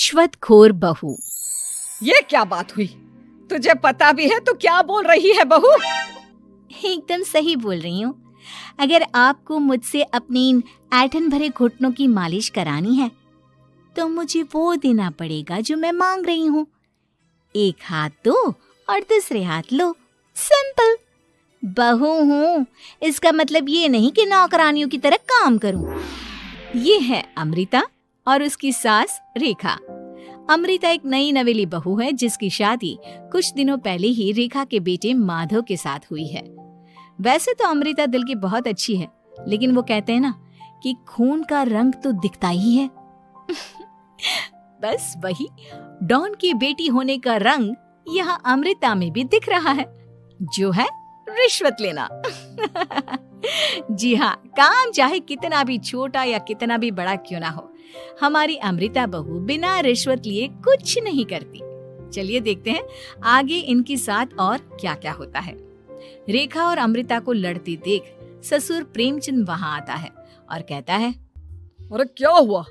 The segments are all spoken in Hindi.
रिश्वतखोर बहू। ये क्या बात हुई? तुझे पता भी है तो क्या बोल रही है बहू? एकदम सही बोल रही हूँ। अगर आपको मुझसे अपनी इन ऐंठन भरे घुटनों की मालिश करानी है तो मुझे वो देना पड़ेगा जो मैं मांग रही हूँ। एक हाथ दो और दूसरे हाथ लो, सिंपल। बहू हूँ, इसका मतलब ये नहीं कि नौकरानियों की तरह काम करूँ। ये है अमृता और उसकी सास रेखा। अमृता एक नई नवेली बहू है जिसकी शादी कुछ दिनों पहले ही रेखा के बेटे माधव के साथ हुई है। वैसे तो अमृता दिल की बहुत अच्छी है, लेकिन वो कहते हैं ना कि खून का रंग तो दिखता ही है। बस वही डॉन की बेटी होने का रंग यहाँ अमृता में भी दिख रहा है, जो है रिश्वत लेना। जी हाँ, काम चाहे कितना भी छोटा या कितना भी बड़ा क्यों ना हो, हमारी अमृता बहू बिना रिश्वत लिए कुछ नहीं करती। चलिए देखते हैं आगे इनके साथ और क्या क्या होता है। रेखा और अमृता को लड़ती देख ससुर प्रेमचंद वहाँ आता है और कहता है, अरे क्या हुआ?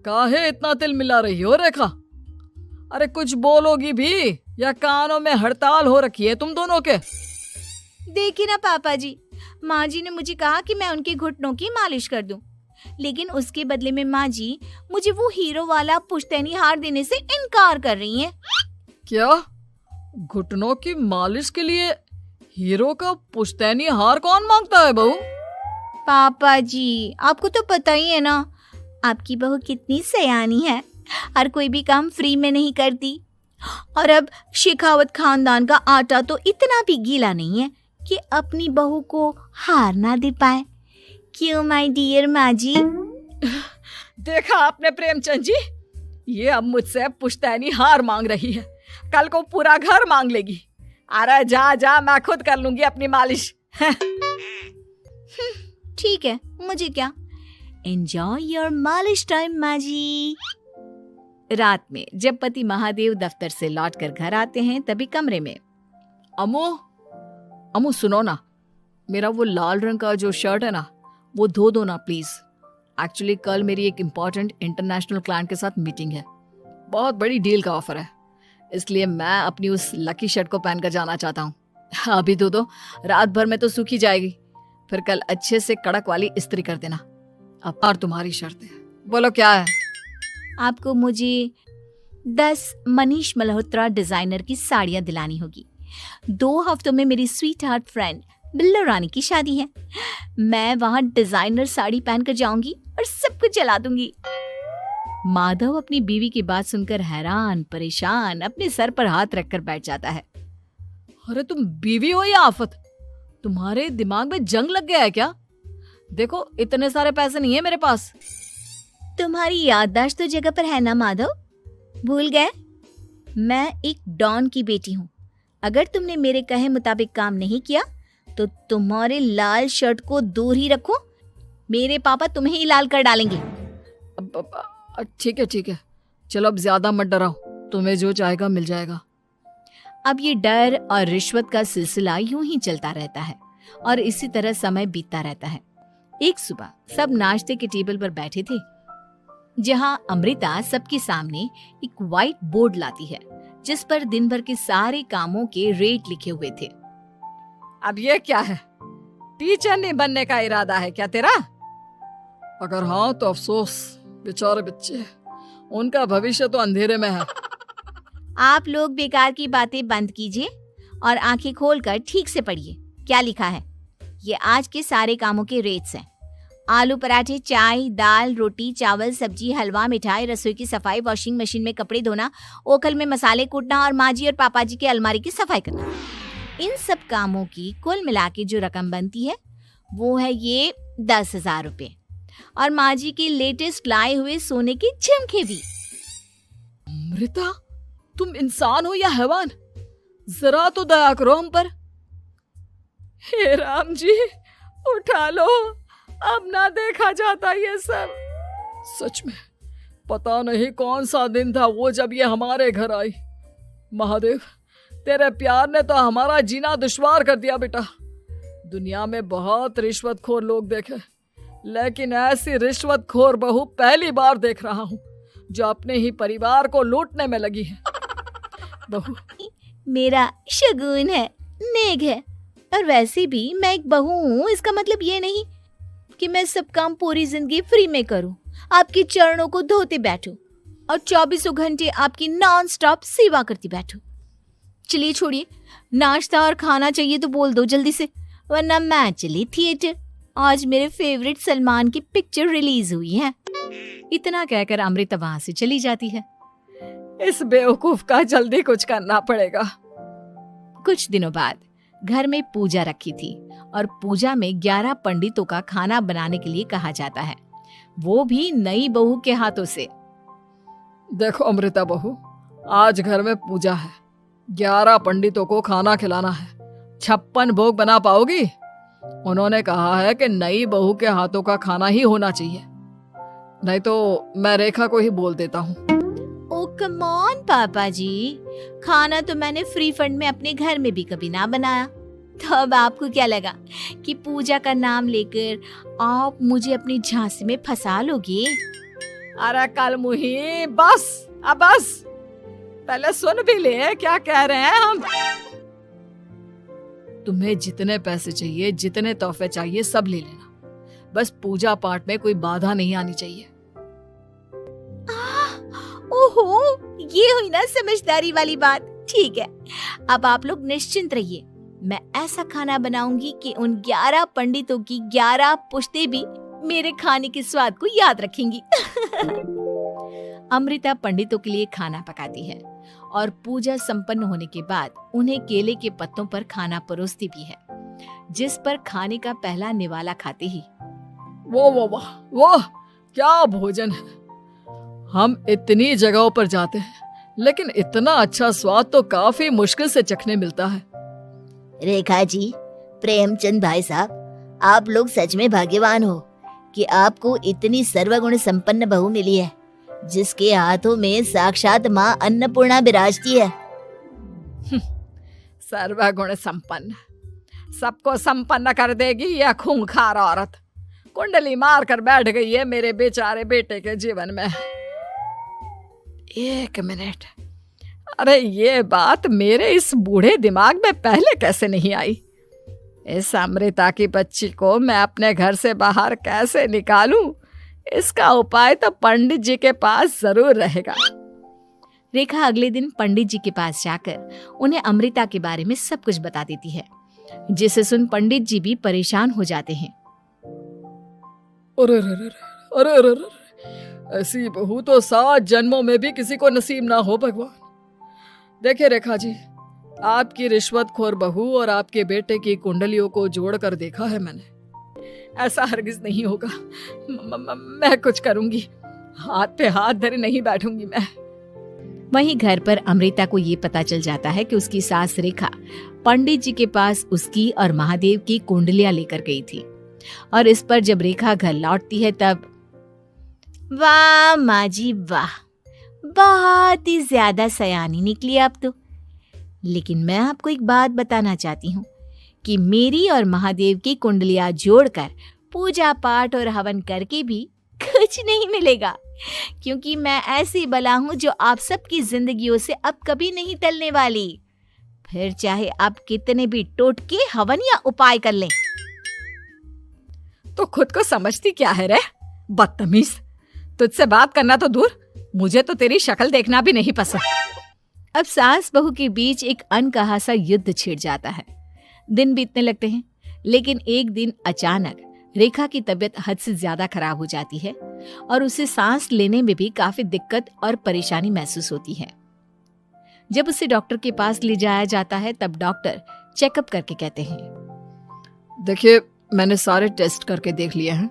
काहे इतना तिल मिला रही हो रेखा? अरे कुछ बोलोगी भी या कानों में हड़ताल हो रखी है तुम दोनों के? देखिए ना पापा जी, माँ जी ने मुझे कहा कि मैं उनके घुटनों की मालिश कर दूं, लेकिन उसके बदले में माँ जी मुझे वो हीरो वाला पुश्तैनी हार देने से इनकार कर रही हैं। क्या? घुटनों की मालिश के लिए हीरो का पुश्तैनी हार कौन मांगता है बहू? पापा जी, आपको तो पता ही है ना, आपकी बहू कितनी सयानी है, हर कोई भी काम फ्री में नहीं करती। और अब शेखावत खानदान का आटा तो इतना भी गीला नहीं है कि अपनी बहू को हार ना दे पाए। क्यों माय डियर माँ जी? देखा आपने प्रेमचंद जी, ये अब मुझसे पुश्तैनी हार मांग रही है, कल को पूरा घर मांग लेगी। अरे जा जा, मैं खुद कर लूंगी अपनी मालिश। ठीक है, मुझे क्या। एंजॉय योर मालिश टाइम माँ जी। रात में जब पति महादेव दफ्तर से लौटकर घर आते हैं तभी कमरे में, अमू सुनो ना, मेरा वो लाल रंग का जो शर्ट है ना वो धो दो ना प्लीज। एक्चुअली कल मेरी एक इम्पॉर्टेंट इंटरनेशनल क्लाइंट के साथ मीटिंग है, बहुत बड़ी डील का ऑफर है, इसलिए मैं अपनी उस लकी शर्ट को पहनकर जाना चाहता हूँ। अभी धो दो, रात भर में तो सूखी जाएगी, फिर कल अच्छे से कड़क वाली इस्त्री कर देना। अब और तुम्हारी शर्त है, बोलो क्या है? आपको मुझे 10 मनीष मल्होत्रा डिजाइनर की साड़ियां दिलानी होगी। 2 हफ्तों में मेरी स्वीट हार्ट फ्रेंड बिल्लो रानी की शादी है। मैं वहां डिजाइनर साड़ी पहनकर जाऊंगी और सब कुछ जला दूंगी। माधव अपनी बीवी की बात सुनकर हैरान परेशान अपने सर पर हाथ रखकर बैठ जाता है। अरे तुम बीवी हो या आफत? तुम्हारे दिमाग में जंग लग गया है क्या? देखो इतने सारे पैसे नहीं है मेरे पास। तुम्हारी याददाश्त तो जगह पर है ना माधव, भूल गए? मैं एक डॉन की बेटी हूँ। अगर तुमने मेरे कहे मुताबिक काम नहीं किया तो तुम्हारे लाल शर्ट को दूर ही रखो, मेरे पापा तुम्हें ही लाल कर डालेंगे। ठीक है, चलो अब ज्यादा मत डराओ, तुम्हें जो चाहेगा मिल जाएगा। अब ये डर और रिश्वत का सिलसिला यूं ही चलता रहता है और इसी तरह समय बीतता रहता है। एक सुबह सब नाश्ते के टेबल पर बैठे थे, जहां अमृता सबके सामने एक व्हाइट बोर्ड लाती है जिस पर दिन भर के सारे कामों के रेट लिखे हुए थे। अब ये क्या है? टीचर नहीं बनने का इरादा है क्या तेरा? अगर हाँ तो अफसोस, बेचारे बच्चे, उनका भविष्य तो अंधेरे में है। आप लोग बेकार की बातें बंद कीजिए और आंखें खोलकर ठीक से पढ़िए क्या लिखा है। ये आज के सारे कामों के रेट्स हैं। आलू पराठे, चाय, दाल, रोटी, चावल, सब्जी, हलवा, मिठाई, रसोई की सफाई, वॉशिंग मशीन में कपड़े धोना, ओखल में मसाले कूटना और माँ जी और पापा जी के अलमारी की सफाई करना। इन सब कामों की कुल मिला के जो रकम बनती है वो है ये 10,000 रुपए और माँ जी के लेटेस्ट लाए हुए सोने के झुमके भी। अमृता, तुम इंसान हो या हैवान? जरा तो दया करो हम पर। हे राम जी, उठा लो, अब ना देखा जाता ये सब। सच में पता नहीं कौन सा दिन था वो जब ये हमारे घर आई। महादेव, तेरे प्यार ने तो हमारा जीना दुश्वार कर दिया बेटा। दुनिया में बहुत रिश्वतखोर लोग देखे, लेकिन ऐसी रिश्वतखोर बहू पहली बार देख रहा हूँ। जो अपने ही परिवार को लूटने में लगी है। बहू मेरा शगुन है, नेक है। और वैसे भी मैं एक बहू हूँ, इसका मतलब ये नहीं कि मैं सब काम पूरी जिंदगी फ्री में करूँ, आपके चरणों को धोते बैठूं और 24 घंटे आपकी नॉन स्टॉप सेवा करती बैठूं। चलिए छोड़िए, नाश्ता और खाना चाहिए तो बोल दो जल्दी से, वरना मैं चली थिएटर। आज मेरे फेवरेट सलमान की पिक्चर रिलीज हुई है। इतना कहकर अमृता वहां से चली जाती है। इस बेवकूफ का जल्दी कुछ करना पड़ेगा। कुछ दिनों बाद घर में पूजा रखी थी और पूजा में 11 पंडितों का खाना बनाने के लिए कहा जाता है, वो भी नई बहू के हाथों से। देखो अमृता बहू, आज घर में पूजा है, 11 पंडितों को खाना खिलाना है, 56 भोग बना पाओगी? उन्होंने कहा है कि नई बहू के हाथों का खाना ही होना चाहिए, नहीं तो मैं रेखा को ही बोल देता हूँ। ओ कम ऑन पापा जी, खाना तो मैंने फ्री फंड में अपने घर में भी कभी ना बनाया, तो अब आपको क्या लगा कि पूजा का नाम लेकर आप मुझे अपनी झांसी में फंसा लोगे? अरे कल मुही, बस अब बस, पहले सुन भी ले क्या कह रहे हैं हम। तुम्हें जितने पैसे चाहिए, जितने तोहफे चाहिए, सब ले लेना, बस पूजा पाठ में कोई बाधा नहीं आनी चाहिए। ओहो, ये हुई ना समझदारी वाली बात। ठीक है, अब आप लोग निश्चिंत रहिए, मैं ऐसा खाना बनाऊंगी कि उन 11 पंडितों की 11 पुश्तें भी मेरे खाने के स्वाद को याद रखेंगी। अमृता पंडितों के लिए खाना पकाती है और पूजा संपन्न होने के बाद उन्हें केले के पत्तों पर खाना परोसती भी है, जिस पर खाने का पहला निवाला खाते ही वो क्या भोजन है। हम इतनी जगहों पर जाते हैं, लेकिन इतना अच्छा स्वाद तो काफी मुश्किल से चखने मिलता है। रेखा जी, प्रेमचंद भाई साहब, आप लोग सच में भाग्यवान हो कि आपको इतनी सर्वगुण संपन्न बहू मिली है, जिसके हाथों में साक्षात माँ अन्नपूर्णा विराजती है। सर्वगुण संपन्न, सबको संपन्न कर देगी यह खूंखार औरत, कुंडली मार कर बैठ गई है मेरे बेचारे बेटे के जीवन में। एक मिनट, अरे ये बात मेरे इस बूढ़े दिमाग में पहले कैसे नहीं आई? इस अमृता की बच्ची को मैं अपने घर से बाहर कैसे निकालूं? इसका उपाय तो पंडित जी के पास जरूर रहेगा। रेखा अगले दिन पंडित जी के पास जाकर उन्हें अमृता के बारे में सब कुछ बता देती है, जिसे सुन पंडित जी भी परेशान हो जाते हैं। अरे, ऐसी बहू तो 7 जन्मों में भी किसी को नसीब ना हो भगवान। देखिए रेखा जी, आपकी रिश्वतखोर बहू और आपके बेटे की कुंडलियों को जोड़कर देखा है मैंने, ऐसा हरगिज नहीं होगा। मैं कुछ करूंगी, हाथ पे हाथ धरे नहीं बैठूंगी मैं। वहीं घर पर अमृता को ये पता चल जाता है कि उसकी सास रेखा पंडित जी के पास उसकी और महादेव की कुंडलियां लेकर गई थी, और इस पर जब रेखा घर लौटती है तब वाह माँ जी वाह, बहुत ही ज्यादा सयानी निकली आप तो। लेकिन मैं आपको एक बात बताना चाहती हूँ कि मेरी और महादेव की कुंडलियां जोड़कर पूजा पाठ और हवन करके भी कुछ नहीं मिलेगा, क्योंकि मैं ऐसी बला हूँ जो आप सबकी जिंदगियों से अब कभी नहीं टलने वाली, फिर चाहे आप कितने भी टोटके हवन या उपाय कर लें। तो खुद को समझती क्या है रे बदतमीज, तुझसे बात करना तो दूर, मुझे तो तेरी शक्ल देखना भी नहीं पसंद। अब सास बहू के बीच एक अनकहा सा युद्ध छिड़ जाता है। दिन बीतने लगते हैं, लेकिन एक दिन अचानक रेखा की तबीयत हद से ज्यादा खराब हो जाती है और उसे सांस लेने में भी काफी दिक्कत और परेशानी महसूस होती है। जब उसे डॉक्टर के पास ले जाया जाता है तब डॉक्टर चेकअप करके कहते हैं, देखिए मैंने सारे टेस्ट करके देख लिए हैं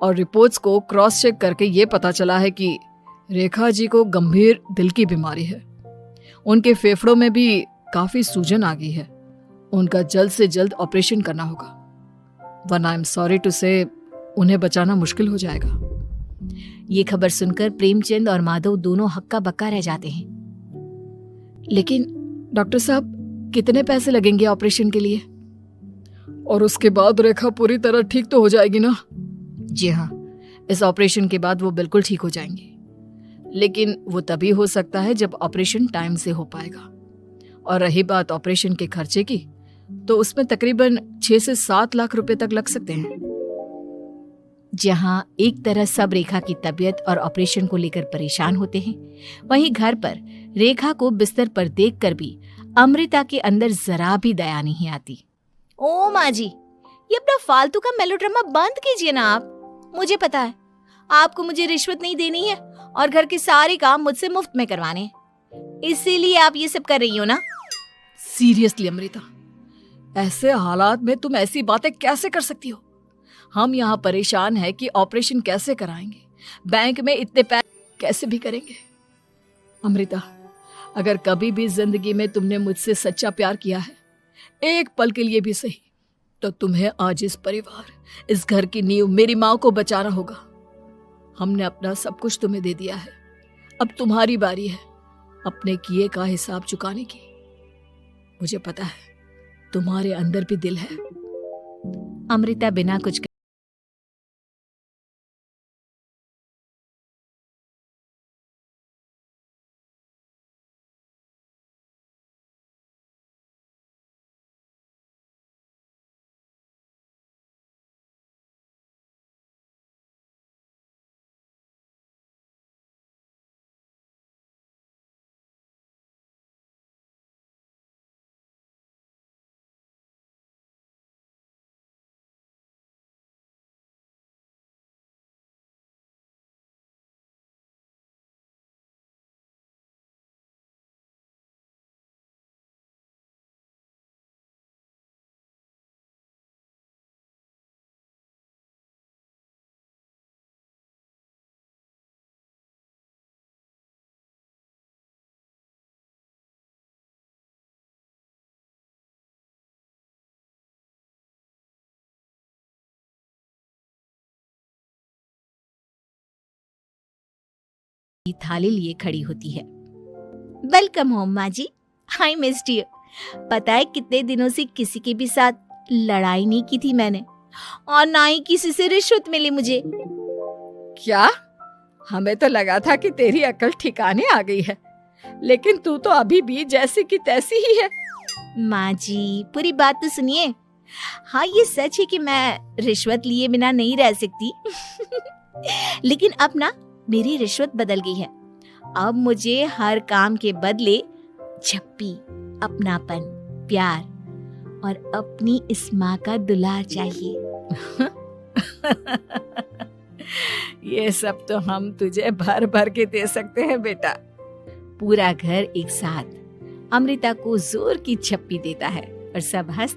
और रिपोर्ट्स को क्रॉस चेक करके ये पता चला है कि रेखा जी को गंभीर दिल की बीमारी है। उनके फेफड़ों में भी काफी सूजन आ गई है। उनका जल्द से जल्द ऑपरेशन करना होगा, वरना आई एम सॉरी टू से उन्हें बचाना मुश्किल हो जाएगा। ये खबर सुनकर प्रेमचंद और माधव दोनों हक्का बक्का रह जाते हैं। लेकिन डॉक्टर साहब, कितने पैसे लगेंगे ऑपरेशन के लिए? और उसके बाद रेखा पूरी तरह ठीक तो हो जाएगी ना? जी हाँ, इस ऑपरेशन के बाद वो बिल्कुल ठीक हो जाएंगे, लेकिन वो तभी हो सकता है जब ऑपरेशन टाइम से हो पाएगा। और रही बात ऑपरेशन के खर्चे की, तो उसमें तकरीबन 6 से 7 लाख रुपए तक लग सकते हैं। जहां एक तरह सब रेखा की तबीयत और ऑपरेशन को लेकर परेशान होते हैं, वहीं घर पर रेखा को बिस्तर पर देखकर भी अमृता के अंदर जरा भी दया नहीं आती। ओ माँ जी, ये अपना फालतू का मेलोड्रामा बंद कीजिए ना आप। मुझे पता है आपको मुझे रिश्वत नहीं देनी है और घर के सारे काम मुझसे मुफ्त में करवाने हैं, इसीलिए आप ये सब कर रही हो ना। सीरियसली अमृता, ऐसे हालात में तुम ऐसी बातें कैसे कर सकती हो? हम यहाँ परेशान हैं कि ऑपरेशन कैसे कराएंगे, बैंक में इतने पैसे कैसे भी करेंगे। अमृता, अगर कभी भी जिंदगी में तुमने मुझसे सच्चा प्यार किया है, एक पल के लिए भी सही, तो तुम्हें आज इस परिवार, इस घर की नींव, मेरी माँ को बचाना होगा। हमने अपना सब कुछ तुम्हें दे दिया है, अब तुम्हारी बारी है अपने किए का हिसाब चुकाने की। मुझे पता है तुम्हारे अंदर भी दिल है। अमृता बिना कुछ थाली लिए खड़ी होती है। वेलकम होम माँ जी, आई मिस्ड यू। पता है कितने दिनों से किसी के भी साथ लड़ाई नहीं की थी मैंने, और ना ही किसी से रिश्वत मिली मुझे। क्या? हमें तो लगा था कि तेरी अकल ठिकाने आ गई है, लेकिन तू तो अभी भी जैसी की तैसी ही है। माँ जी, पूरी बात तो सुनिए। हाँ, ये सच है कि मैं रिश्वत लिए बिना नहीं रह सकती लेकिन अब ना मेरी रिश्वत बदल गई है। अब मुझे हर काम के बदले झप्पी, अपनापन, प्यार और अपनी इस माँ का दुलार चाहिए। ये सब तो हम तुझे भर भर के दे सकते हैं बेटा। पूरा घर एक साथ अमृता को जोर की झप्पी देता है और सब हंस